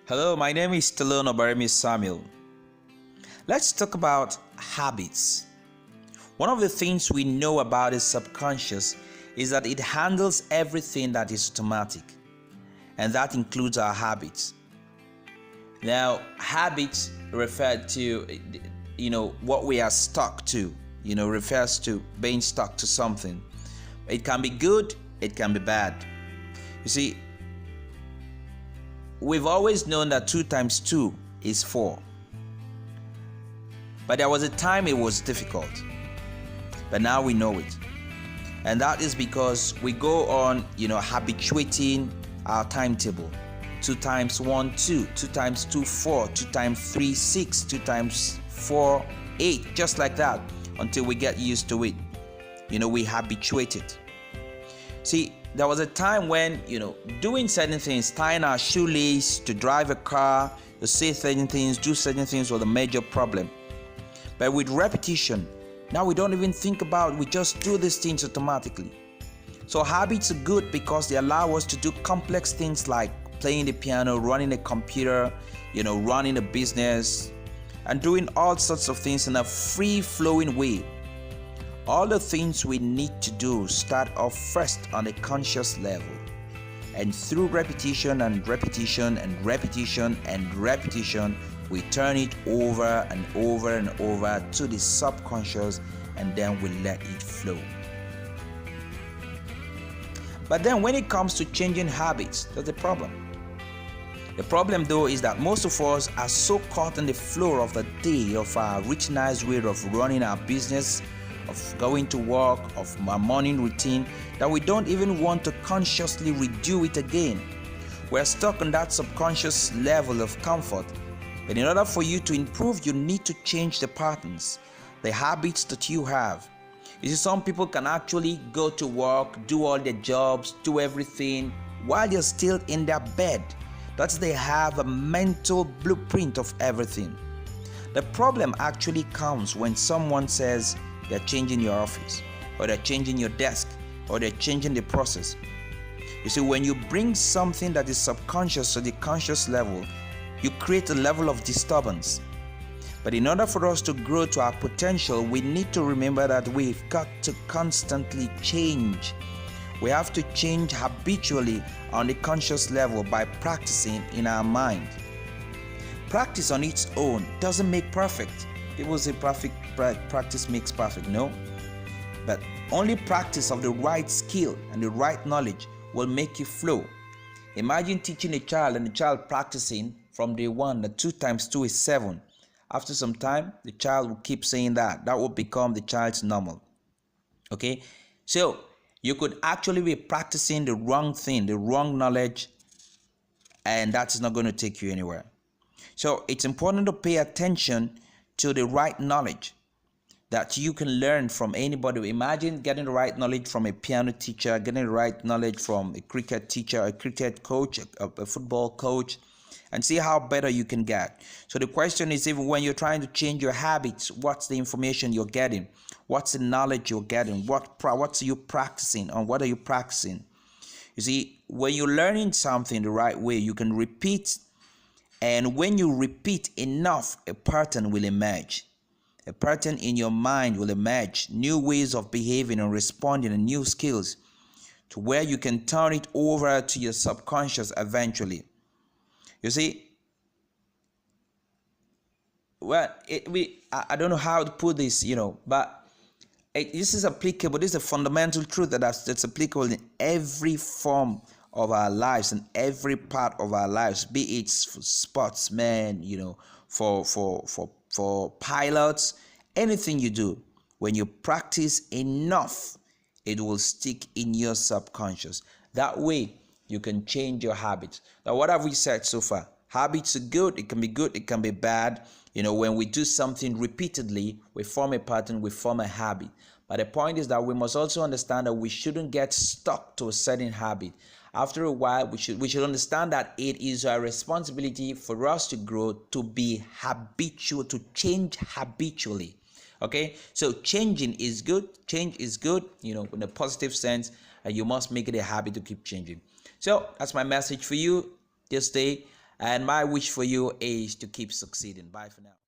Hello, my name is Stallone-Obaraemi Samuel. Let's talk about habits. One of the things we know about the subconscious is that it handles everything that is automatic, and that includes our habits. Now, habits refer to, what we are stuck to, refers to being stuck to something. It can be good, it can be bad. You see, we've always known that 2 times 2 is 4. But there was a time it was difficult. But now we know it. And that is because we go on, habituating our timetable. 2 times 1, 2. 2 times 2, 4. 2 times 3, 6. 2 times 4, 8. Just like that until we get used to it. We habituate it. See, there was a time when, doing certain things, tying our shoelace, to drive a car, to say certain things, do certain things was a major problem. But with repetition, now we don't even think about it, we just do these things automatically. So habits are good because they allow us to do complex things like playing the piano, running a computer, running a business, and doing all sorts of things in a free-flowing way. All the things we need to do start off first on a conscious level, and through repetition and repetition and repetition and repetition, we turn it over and over and over to the subconscious, and then we let it flow. But then when it comes to changing habits, there's a problem. The problem though is that most of us are so caught in the flow of the day, of our routinized way of running our business, of going to work, of our morning routine, that we don't even want to consciously redo it again. We're stuck on that subconscious level of comfort. But in order for you to improve, you need to change the patterns, the habits that you have. You see, some people can actually go to work, do all their jobs, do everything while they're still in their bed. That's they have a mental blueprint of everything. The problem actually comes when someone says they're changing your office, or they're changing your desk, or they're changing the process. You see, when you bring something that is subconscious to the conscious level, you create a level of disturbance. But in order for us to grow to our potential, we need to remember that we've got to constantly change. We have to change habitually on the conscious level by practicing in our mind. Practice on its own doesn't make perfect. People say practice makes perfect. No. But only practice of the right skill and the right knowledge will make you flow. Imagine teaching a child and the child practicing from day one that 2 times 2 is 7. After some time, the child will keep saying that. That will become the child's normal. Okay? So, you could actually be practicing the wrong thing, the wrong knowledge, and that is not going to take you anywhere. So, it's important to pay attention to the right knowledge that you can learn from anybody. Imagine getting the right knowledge from a piano teacher, getting the right knowledge from a cricket teacher, a cricket coach, a football coach, and see how better you can get. So the question is, even when you're trying to change your habits, what's the information you're getting? What's the knowledge you're getting? What's you practicing, and what are you practicing? You see, when you're learning something the right way, you can repeat. And when you repeat enough, a pattern will emerge. A pattern in your mind will emerge. New ways of behaving and responding, and new skills to where you can turn it over to your subconscious eventually. You see, well, I don't know how to put this, but this is applicable. This is a fundamental truth that's applicable in every form of our lives and every part of our lives, be it for sportsmen, for pilots, anything you do. When you practice enough, it will stick in your subconscious. That way, you can change your habits. Now, what have we said so far? Habits are good. It can be bad. When we do something repeatedly, we form a pattern, we form a habit. But the point is that we must also understand that we shouldn't get stuck to a certain habit. After a while, we should understand that it is our responsibility for us to grow, to be habitual, to change habitually. Okay, so changing is good. Change is good, in a positive sense, and you must make it a habit to keep changing. So that's my message for you this day. And my wish for you is to keep succeeding. Bye for now.